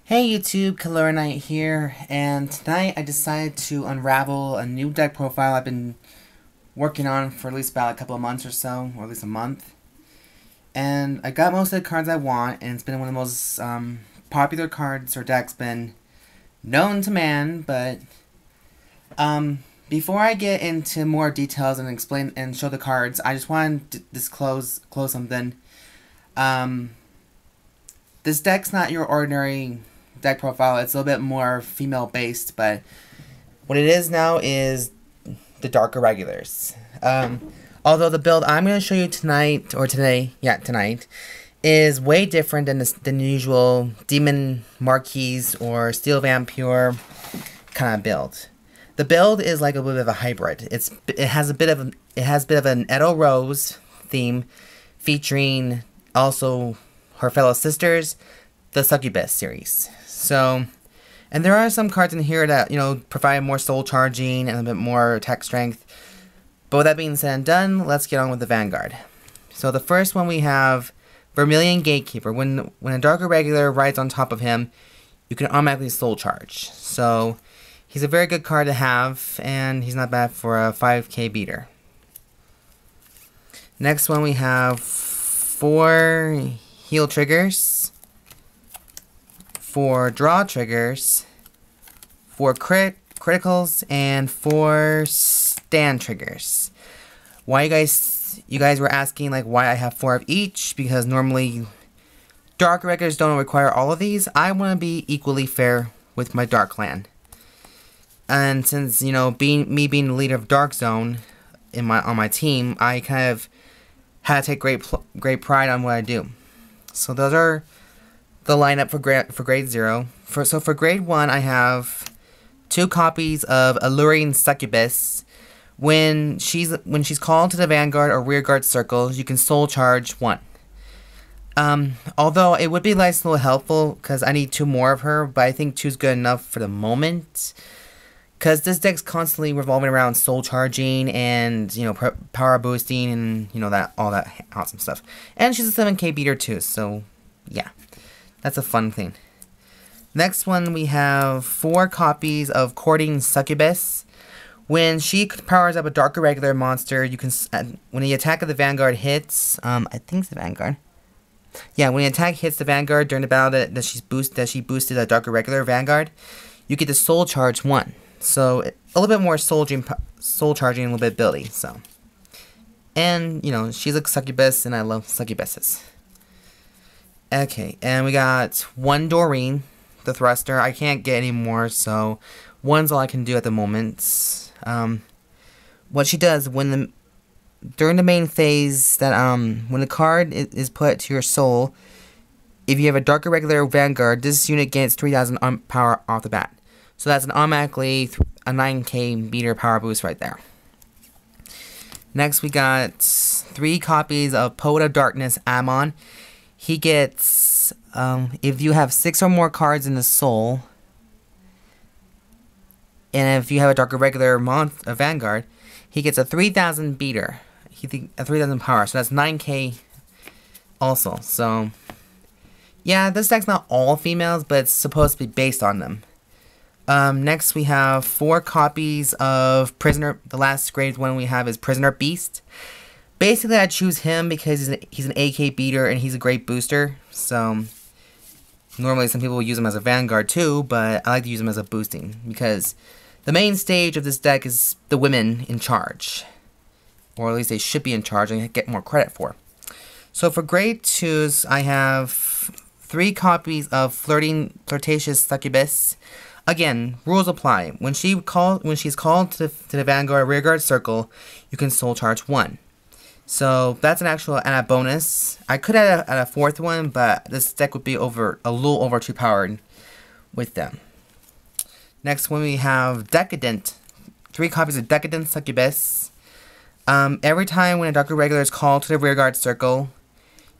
Hey YouTube, Kalora Knight here, and tonight I decided to unravel a new deck profile I've been working on for at least about a couple of months or so, or at least a month. And I got most of the cards I want, and it's been one of the most popular cards or decks been known to man, but before I get into more details and explain and show the cards, I just want to disclose something. This deck's not your ordinary deck profile. It's a little bit more female based, but what it is now is the dark irregulars. Although the build I'm going to show you tonight, or today, tonight, is way different than the usual Demon Marquise or Steel Vampire kind of build. The build is like a little bit of a hybrid. It has a bit of an Edel Rose theme, featuring also her fellow sisters, the Succubus series. So, and there are some cards in here that, provide more soul charging and a bit more attack strength. But with that being said and done, let's get on with the Vanguard. So the first one we have Vermilion Gatekeeper. When a dark irregular rides on top of him, you can automatically soul charge. So he's a very good card to have, and he's not bad for a 5k beater. Next one we have 4 heal triggers, 4 draw triggers, 4 criticals, and 4 stand triggers. Why you guys were asking why I have 4 of each, because normally dark regulars don't require all of these. I want to be equally fair with my dark clan. And since, being the leader of Dark Zone on my team, I kind of had to take great pride on what I do. So those are the lineup for grade 0. So for grade 1, I have 2 copies of Alluring Succubus. When she's called to the Vanguard or Rearguard circles, you can soul charge 1. Although it would be nice and a little helpful because I need 2 more of her, but I think 2 is good enough for the moment. Because this deck's constantly revolving around soul charging and, power boosting and, all that awesome stuff. And she's a 7k beater too, so yeah. That's a fun thing. Next one, we have 4 copies of Courting Succubus. When she powers up a dark irregular monster, you can, when the attack of the Vanguard hits, I think it's the Vanguard. Yeah, when the attack hits the Vanguard during the battle that she boosted a dark irregular Vanguard, you get to soul charge 1. So a little bit more soul charging, a little bit ability. So, and she's a succubus, and I love succubuses. Okay, and we got 1 Doreen, the thruster. I can't get any more, so 1's all I can do at the moment. What she does during the main phase, that when the card is put to your soul, if you have a dark irregular Vanguard, this unit gets 3000 power off the bat. So that's an automatically a 9k beater power boost right there. Next we got 3 copies of Poet of Darkness Ammon. He gets, if you have 6 or more cards in the soul, and if you have a dark irregular Vanguard, he gets a 3000 beater. A 3000 power, so that's 9k also. So yeah, this deck's not all females, but it's supposed to be based on them. Next we have 4 copies of Prisoner. The last grade one we have is Prisoner Beast. Basically, I choose him because he's an AK beater and he's a great booster. So normally some people will use him as a Vanguard too, but I like to use him as a boosting because the main stage of this deck is the women in charge, or at least they should be in charge and get more credit for. So for grade 2s, I have 3 copies of Flirtatious Succubus. Again, rules apply. When she's called to the Vanguard Rearguard circle, you can soul charge 1. So that's an actual and a bonus. I could add a 4th one, but this deck would be a little over too powered with them. Next one we have Decadent. 3 copies of Decadent Succubus. Every time when a dark irregular is called to the Rearguard circle,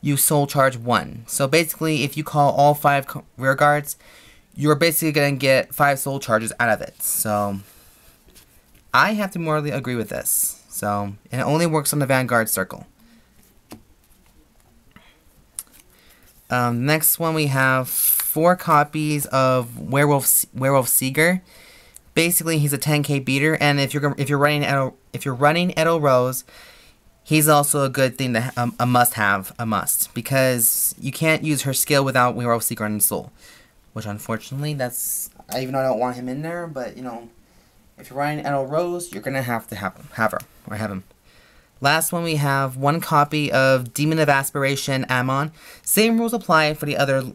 you soul charge 1. So basically, if you call all 5 rearguards, you're basically going to get 5 soul charges out of it. So I have to morally agree with this. So, and it only works on the Vanguard circle. Next one we have 4 copies of Werewolf Seeger. Basically, he's a 10k beater, and if you're running Edel Rose, he's also a good thing to a must, because you can't use her skill without Werewolf Seeker on Soul, which unfortunately even though I don't want him in there, but you know, if you're running Edel Rose, you're gonna have to have him. Last one, we have 1 copy of Demon of Aspiration Ammon. Same rules apply for the other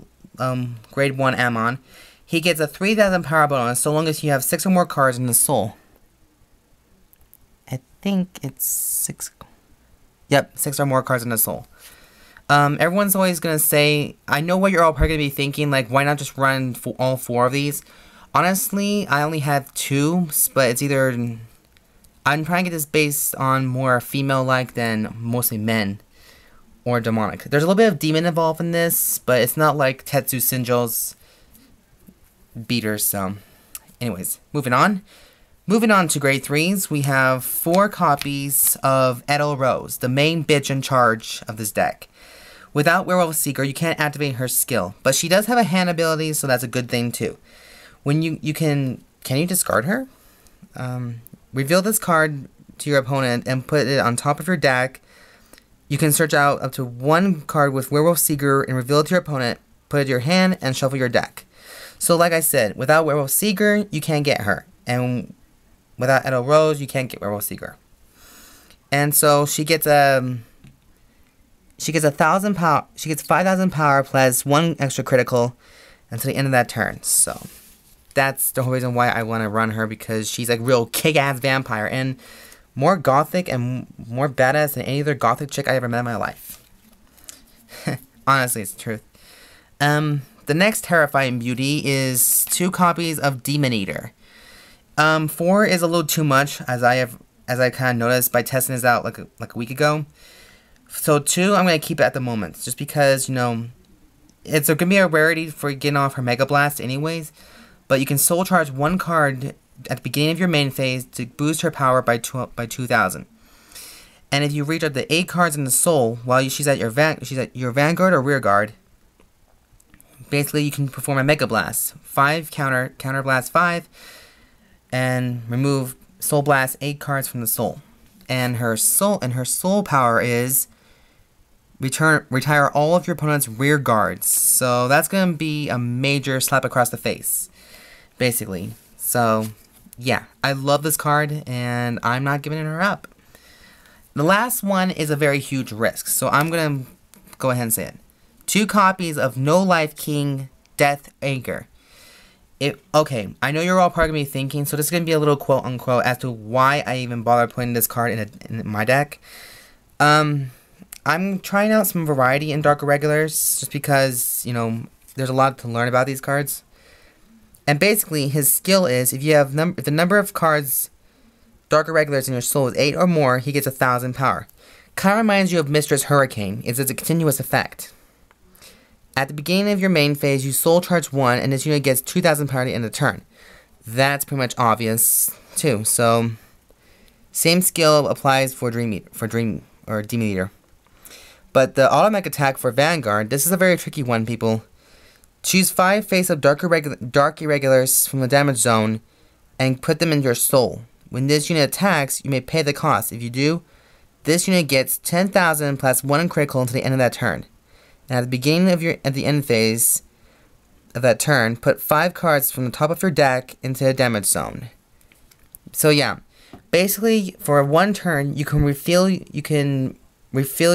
grade 1 Ammon. He gets a 3,000 power bonus so long as you have 6 or more cards in the soul. I think it's 6. Yep, 6 or more cards in the soul. Everyone's always going to say, I know what you're all probably going to be thinking, like, why not just run all 4 of these? Honestly, I only have 2, but it's either... I'm trying to get this based on more female-like than mostly men or demonic. There's a little bit of demon involved in this, but it's not like Tetsu Sinjo's beaters. So anyways, moving on to grade 3s, we have 4 copies of Edel Rose, the main bitch in charge of this deck. Without Werewolf Seeker, you can't activate her skill, but she does have a hand ability, so that's a good thing too. When can you discard her? Reveal this card to your opponent and put it on top of your deck. You can search out up to 1 card with Werewolf Seeker and reveal it to your opponent, put it in your hand, and shuffle your deck. So like I said, without Werewolf Seeker, you can't get her. And without Edel Rose, you can't get Werewolf Seeker. And so she gets 1,000 power. She gets 5,000 power plus 1 extra critical until the end of that turn. So that's the whole reason why I want to run her, because she's like real kick-ass vampire and more gothic and more badass than any other gothic chick I ever met in my life. Honestly, it's the truth. The next terrifying beauty is 2 copies of Demon Eater. 4 is a little too much, as I kind of noticed by testing this out like a week ago. So 2, I'm gonna keep it at the moment, just because, you know, it's gonna be a rarity for getting off her Mega Blast anyways. But you can soul charge 1 card at the beginning of your main phase to boost her power by 2,000. And if you reach up to 8 cards in the soul while she's at your Vanguard or Rear Guard, basically you can perform a Mega Blast. 5 counter blast 5, and remove Soul Blast 8 cards from the soul. And her soul power is retire all of your opponent's rear guards. So that's gonna be a major slap across the face, basically. So yeah, I love this card and I'm not giving her up. The last one is a very huge risk, so I'm gonna go ahead and say it. 2 copies of No Life King Death Anchor. Okay, I know you're all probably gonna be thinking, so this is gonna be a little quote unquote as to why I even bothered putting this card in my deck. I'm trying out some variety in Dark Irregulars just because, you know, there's a lot to learn about these cards. And basically, his skill is if the number of cards Dark Irregulars in your soul is 8 or more, he gets 1,000 power. Kind of reminds you of Mistress Hurricane. It's a continuous effect. At the beginning of your main phase, you soul charge 1, and this unit gets 2,000 power at the end of the turn. That's pretty much obvious too. So, same skill applies for Demon Eater. But the automatic attack for Vanguard, this is a very tricky one, people. Choose 5 face-up Dark Irregulars from the damage zone and put them in your soul. When this unit attacks, you may pay the cost. If you do, this unit gets 10,000 plus 1 critical until the end of that turn. And at the beginning of at the end phase of that turn, put 5 cards from the top of your deck into the damage zone. So yeah, basically for 1 turn, you can refill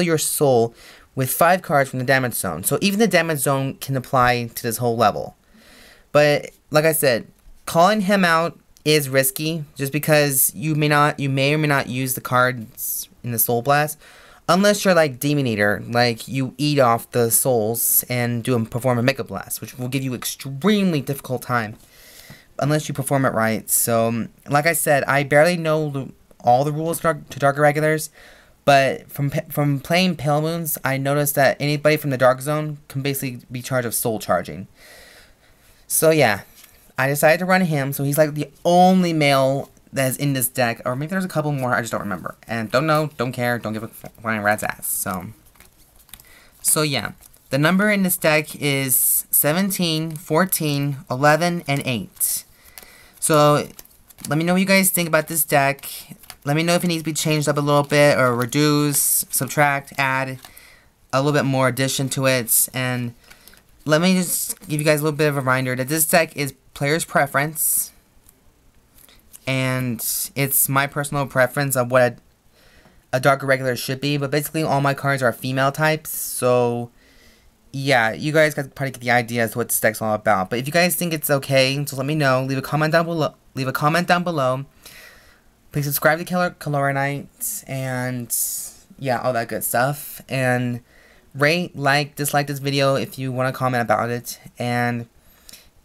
your soul with 5 cards from the damage zone. So even the damage zone can apply to this whole level. But like I said, calling him out is risky just because you may or may not use the cards in the Soul Blast. Unless you're like Demon Eater, like you eat off the souls and perform a Mega Blast, which will give you extremely difficult time unless you perform it right. So, like I said, I barely know all the rules to Dark Irregulars, but from playing Pale Moons, I noticed that anybody from the Dark Zone can basically be charged of soul charging. So yeah, I decided to run him, so he's like the only male that is in this deck, or maybe there's a couple more, I just don't remember. And don't know, don't care, don't give a flying rat's ass. So yeah. The number in this deck is 17, 14, 11, and 8. So, let me know what you guys think about this deck. Let me know if it needs to be changed up a little bit, or reduce, subtract, add a little bit more addition to it. And let me just give you guys a little bit of a reminder that this deck is player's preference. And it's my personal preference of what a dark irregular should be. But basically all my cards are female types. So yeah, you guys can probably get the idea as to what this deck's all about. But if you guys think it's okay, just let me know. Leave a comment down below. Please subscribe to Color Night, and yeah, all that good stuff. And rate, like, dislike this video if you want to comment about it. And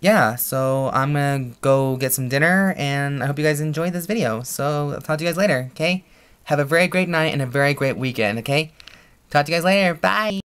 yeah, so I'm gonna go get some dinner, and I hope you guys enjoyed this video. So I'll talk to you guys later, okay? Have a very great night and a very great weekend, okay? Talk to you guys later. Bye!